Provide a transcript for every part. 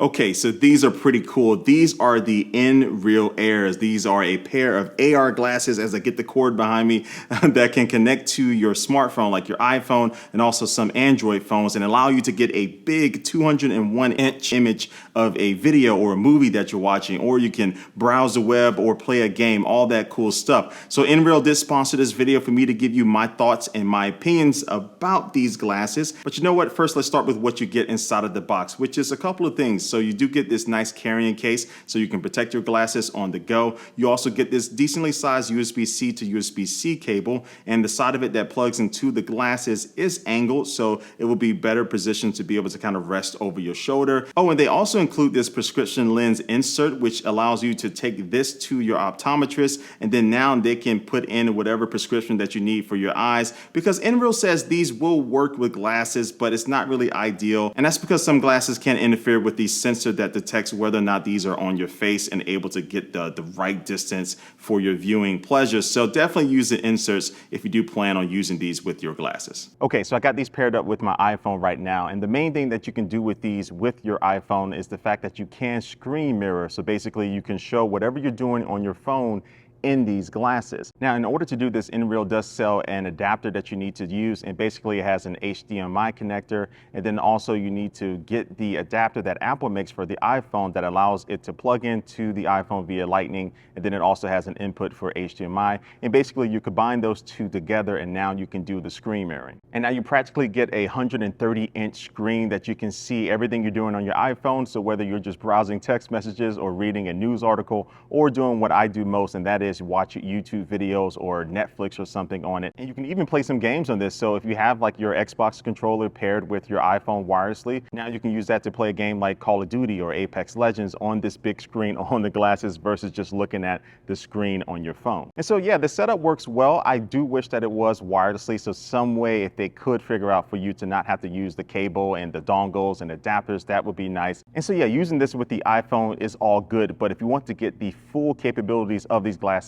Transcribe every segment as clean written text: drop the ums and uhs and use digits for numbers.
Okay, so these are pretty cool. These are the nreal Airs. These are a pair of AR glasses, as I get the cord behind me, that can connect to your smartphone, like your iPhone, and also some Android phones, and allow you to get a big 201-inch image of a video or a movie that you're watching, or you can browse the web or play a game, all that cool stuff. So nreal did sponsor this video for me to give you my thoughts and my opinions about these glasses. But you know what? First, let's start with what you get inside of the box, which is a couple of things. So you do get this nice carrying case so you can protect your glasses on the go. You also get this decently sized USB-C to USB-C cable, and the side of it that plugs into the glasses is angled, so it will be better positioned to be able to kind of rest over your shoulder. Oh, and they also include this prescription lens insert, which allows you to take this to your optometrist, and then now they can put in whatever prescription that you need for your eyes, because nreal says these will work with glasses, but it's not really ideal. And that's because some glasses can interfere with the sensor that detects whether or not these are on your face and able to get the right distance for your viewing pleasure. So definitely use the inserts if you do plan on using these with your glasses. Okay, so I got these paired up with my iPhone right now, and the main thing that you can do with these with your iPhone is the fact that you can screen mirror. So basically you can show whatever you're doing on your phone in these glasses. Now, in order to do this, nreal does sell an adapter that you need to use, and basically it has an HDMI connector, and then also you need to get the adapter that Apple makes for the iPhone that allows it to plug into the iPhone via Lightning, and then it also has an input for HDMI, and basically you combine those two together and now you can do the screen mirroring. And now you practically get a 130-inch screen that you can see everything you're doing on your iPhone, so whether you're just browsing text messages or reading a news article or doing what I do most, and that is watch YouTube videos or Netflix or something on it. And you can even play some games on this. So if you have like your Xbox controller paired with your iPhone wirelessly, now you can use that to play a game like Call of Duty or Apex Legends on this big screen on the glasses versus just looking at the screen on your phone. And so yeah, the setup works well. I do wish that it was wirelessly. So some way, if they could figure out for you to not have to use the cable and the dongles and adapters, that would be nice. And so yeah, using this with the iPhone is all good. But if you want to get the full capabilities of these glasses,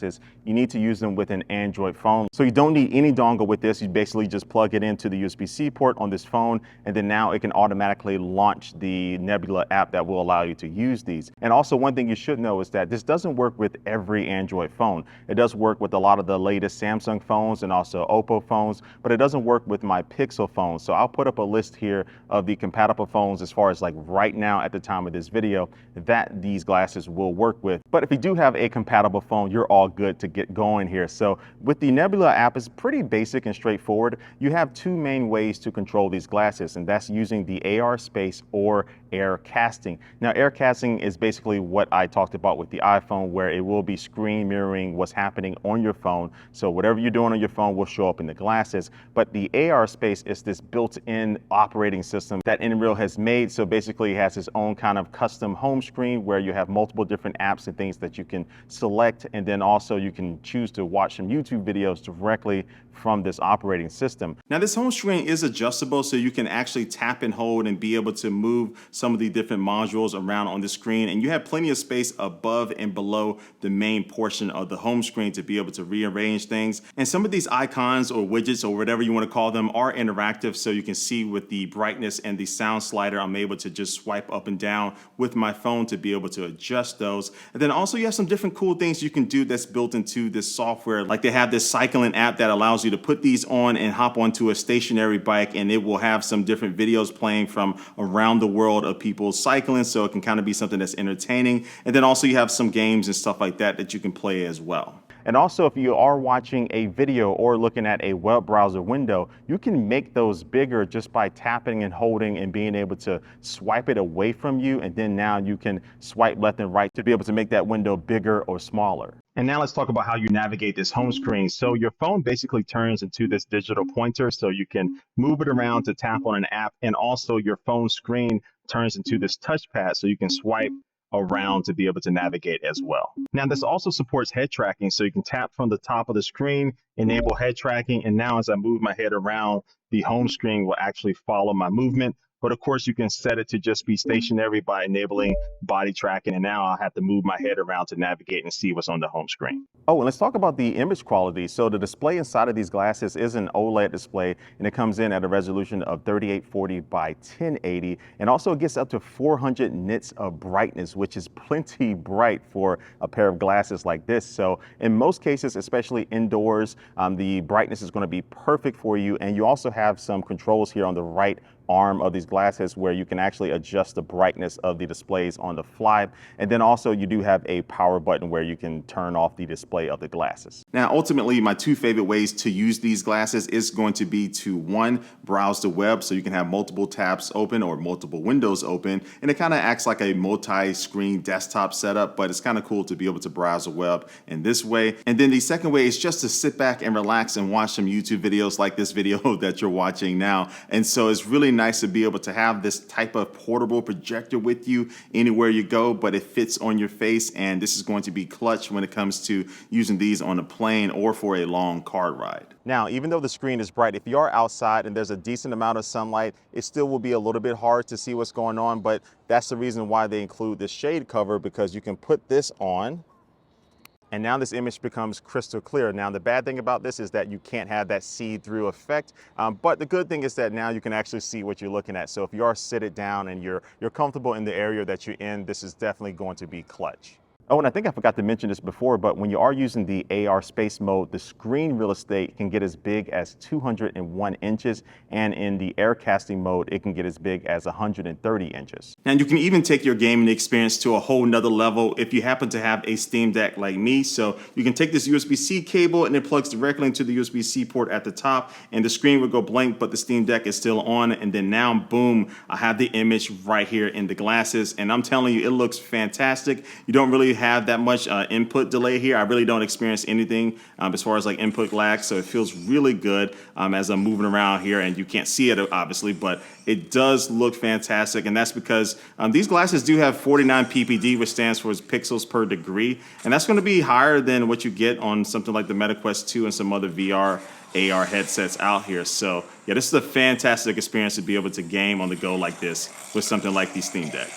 you need to use them with an Android phone. So you don't need any dongle with this. You basically just plug it into the USB-C port on this phone, and then now it can automatically launch the Nebula app that will allow you to use these. And also one thing you should know is that this doesn't work with every Android phone. It does work with a lot of the latest Samsung phones and also Oppo phones, but it doesn't work with my Pixel phone. So I'll put up a list here of the compatible phones as far as like right now at the time of this video that these glasses will work with. But if you do have a compatible phone, you're all good to get going here. So with the Nebula app, it's pretty basic and straightforward. You have two main ways to control these glasses, and that's using the AR space or air casting. Now, air casting is basically what I talked about with the iPhone, where it will be screen mirroring what's happening on your phone. So whatever you're doing on your phone will show up in the glasses. But the AR space is this built-in operating system that nreal has made. So basically it has its own kind of custom home screen where you have multiple different apps and things that you can select, and then also you can choose to watch some YouTube videos directly from this operating system. Now, this home screen is adjustable, so you can actually tap and hold and be able to move some of the different modules around on the screen, and you have plenty of space above and below the main portion of the home screen to be able to rearrange things. And some of these icons or widgets or whatever you want to call them are interactive, so you can see with the brightness and the sound slider, I'm able to just swipe up and down with my phone to be able to adjust those. And then also you have some different cool things you can do that's built into this software. Like they have this cycling app that allows you to put these on and hop onto a stationary bike, and it will have some different videos playing from around the world of people cycling, so it can kind of be something that's entertaining. And then also you have some games and stuff like that that you can play as well. And also, if you are watching a video or looking at a web browser window, you can make those bigger just by tapping and holding and being able to swipe it away from you. And then now you can swipe left and right to be able to make that window bigger or smaller. And now let's talk about how you navigate this home screen. So your phone basically turns into this digital pointer, so you can move it around to tap on an app. And also your phone screen turns into this touchpad, so you can swipe around to be able to navigate as well. Now, this also supports head tracking, so you can tap from the top of the screen, enable head tracking, and now as I move my head around, the home screen will actually follow my movement. But of course, you can set it to just be stationary by enabling body tracking. And now I'll have to move my head around to navigate and see what's on the home screen. Oh, and let's talk about the image quality. So the display inside of these glasses is an OLED display, and it comes in at a resolution of 3840 by 1080. And also it gets up to 400 nits of brightness, which is plenty bright for a pair of glasses like this. So in most cases, especially indoors, the brightness is going to be perfect for you. And you also have some controls here on the right arm of these glasses where you can actually adjust the brightness of the displays on the fly. And then also you do have a power button where you can turn off the display of the glasses. Now, ultimately, my two favorite ways to use these glasses is going to be to, one, browse the web, so you can have multiple tabs open or multiple windows open. And it kind of acts like a multi-screen desktop setup, but it's kind of cool to be able to browse the web in this way. And then the second way is just to sit back and relax and watch some YouTube videos like this video that you're watching now. And so it's really nice to be able to have this type of portable projector with you anywhere you go, but it fits on your face, and this is going to be clutch when it comes to using these on a plane or for a long car ride. Now, even though the screen is bright, if you are outside and there's a decent amount of sunlight, it still will be a little bit hard to see what's going on, but that's the reason why they include this shade cover, because you can put this on and now this image becomes crystal clear. Now, the bad thing about this is that you can't have that see-through effect, but the good thing is that now you can actually see what you're looking at. So if you are seated down and you're comfortable in the area that you're in, this is definitely going to be clutch. Oh, and I think I forgot to mention this before, but when you are using the AR space mode, the screen real estate can get as big as 201 inches, and in the air casting mode, it can get as big as 130 inches. And you can even take your gaming experience to a whole nother level if you happen to have a Steam Deck like me. So you can take this USB-C cable and it plugs directly into the USB-C port at the top, and the screen will go blank, but the Steam Deck is still on. And then now, boom, I have the image right here in the glasses, and I'm telling you, it looks fantastic. You don't really have that much input delay here. I really don't experience anything as far as like input lag, so it feels really good as I'm moving around here, and you can't see it obviously, but it does look fantastic. And that's because these glasses do have 49 ppd, which stands for pixels per degree, and that's going to be higher than what you get on something like the MetaQuest 2 and some other VR AR headsets out here. So yeah, this is a fantastic experience to be able to game on the go like this with something like the Steam Deck.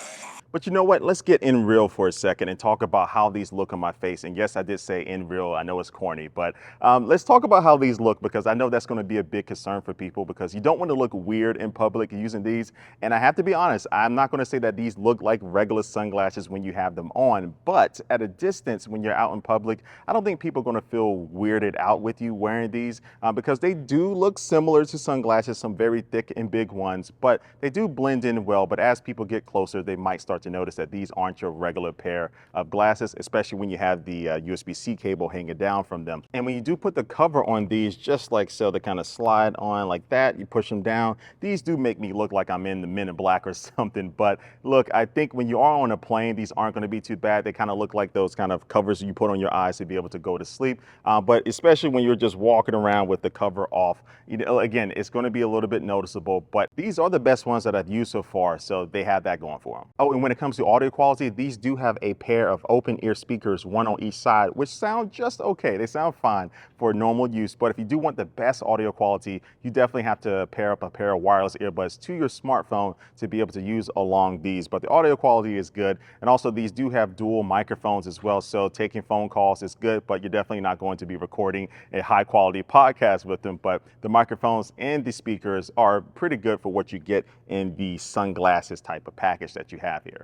But you know what? Let's get in real for a second and talk about how these look on my face. And yes, I did say in real. I know it's corny, but let's talk about how these look, because I know that's going to be a big concern for people, because you don't want to look weird in public using these. And I have to be honest, I'm not going to say that these look like regular sunglasses when you have them on, but at a distance when you're out in public, I don't think people are going to feel weirded out with you wearing these because they do look similar to sunglasses, some very thick and big ones, but they do blend in well. But as people get closer, they might start to notice that these aren't your regular pair of glasses, especially when you have the USB-C cable hanging down from them. And when you do put the cover on these, just like so, they kind of slide on like that, you push them down. These do make me look like I'm in the Men in Black or something. But look, I think when you are on a plane, these aren't going to be too bad. They kind of look like those kind of covers you put on your eyes to be able to go to sleep. But especially when you're just walking around with the cover off, you know, again, it's going to be a little bit noticeable. But these are the best ones that I've used so far, so they have that going for them. Oh, and when it comes to audio quality, these do have a pair of open ear speakers, one on each side, which sound just okay. They sound fine for normal use, but if you do want the best audio quality, you definitely have to pair up a pair of wireless earbuds to your smartphone to be able to use along these. But the audio quality is good, and also these do have dual microphones as well, so taking phone calls is good, but you're definitely not going to be recording a high quality podcast with them. But the microphones and the speakers are pretty good for what you get in the sunglasses type of package that you have here.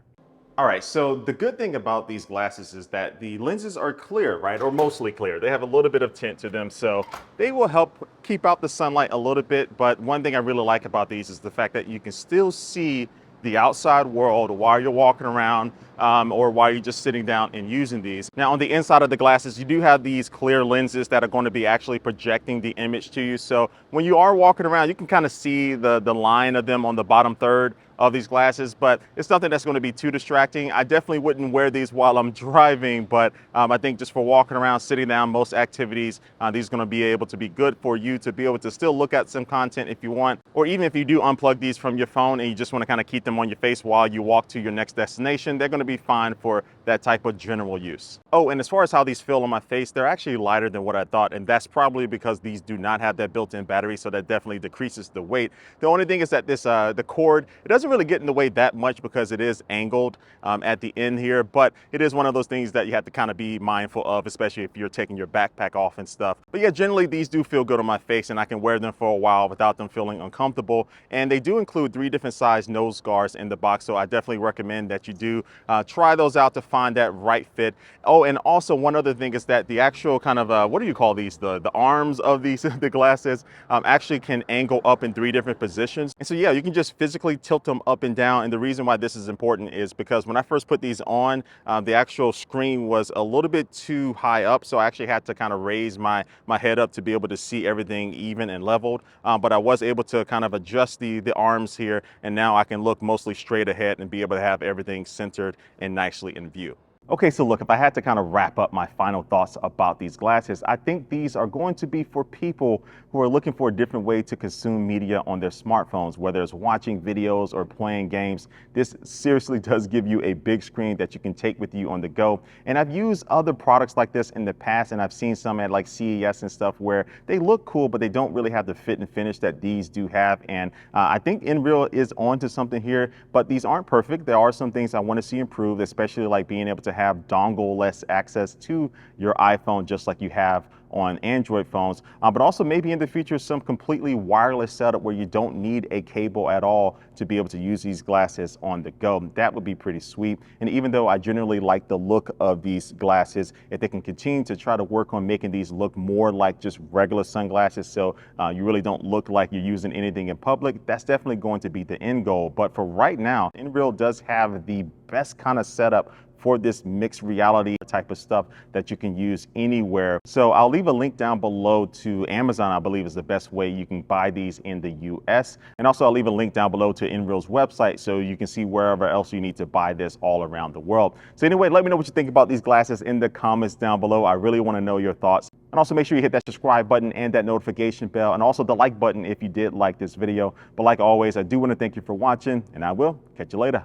All right, so the good thing about these glasses is that the lenses are clear, right? Or mostly clear. They have a little bit of tint to them, so they will help keep out the sunlight a little bit. But one thing I really like about these is the fact that you can still see the outside world while you're walking around or while you're just sitting down and using these. Now, on the inside of the glasses, you do have these clear lenses that are going to be actually projecting the image to you. So when you are walking around, you can kind of see the line of them on the bottom third of these glasses, but it's nothing that's going to be too distracting. I definitely wouldn't wear these while I'm driving, but I think just for walking around, sitting down, most activities, these are going to be able to be good for you to be able to still look at some content if you want, or even if you do unplug these from your phone and you just want to kind of keep them on your face while you walk to your next destination, they're going to be fine for that type of general use. Oh, and as far as how these feel on my face, they're actually lighter than what I thought, and that's probably because these do not have that built-in battery, so that definitely decreases the weight. The only thing is that this the cord, it doesn't really get in the way that much because it is angled at the end here, but it is one of those things that you have to kind of be mindful of, especially if you're taking your backpack off and stuff. But yeah, generally these do feel good on my face, and I can wear them for a while without them feeling uncomfortable. And they do include 3 different size nose guards in the box, so I definitely recommend that you do try those out to find that right fit. Oh, and also one other thing is that the actual kind of, what do you call these? The arms of these the glasses actually can angle up in 3 different positions. And so yeah, you can just physically tilt them up and down. And the reason why this is important is because when I first put these on, the actual screen was a little bit too high up. So I actually had to kind of raise my head up to be able to see everything even and leveled. But I was able to kind of adjust the arms here. And now I can look mostly straight ahead and be able to have everything centered and nicely in view. Okay, so look, if I had to kind of wrap up my final thoughts about these glasses, I think these are going to be for people who are looking for a different way to consume media on their smartphones, whether it's watching videos or playing games. This seriously does give you a big screen that you can take with you on the go. And I've used other products like this in the past, and I've seen some at like CES and stuff where they look cool, but they don't really have the fit and finish that these do have. And I think nreal is onto something here, but these aren't perfect. There are some things I want to see improved, especially like being able to have dongle-less access to your iPhone, just like you have on Android phones, but also maybe in the future some completely wireless setup where you don't need a cable at all to be able to use these glasses on the go. That would be pretty sweet. And even though I generally like the look of these glasses, if they can continue to try to work on making these look more like just regular sunglasses, so you really don't look like you're using anything in public, that's definitely going to be the end goal. But for right now, nreal does have the best kind of setup for this mixed reality type of stuff that you can use anywhere. So I'll leave a link down below to Amazon, I believe is the best way you can buy these in the US. And also I'll leave a link down below to nreal's website so you can see wherever else you need to buy this all around the world. So anyway, let me know what you think about these glasses in the comments down below. I really want to know your thoughts. And also make sure you hit that subscribe button and that notification bell, and also the like button if you did like this video. But like always, I do want to thank you for watching, and I will catch you later.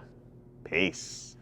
Peace.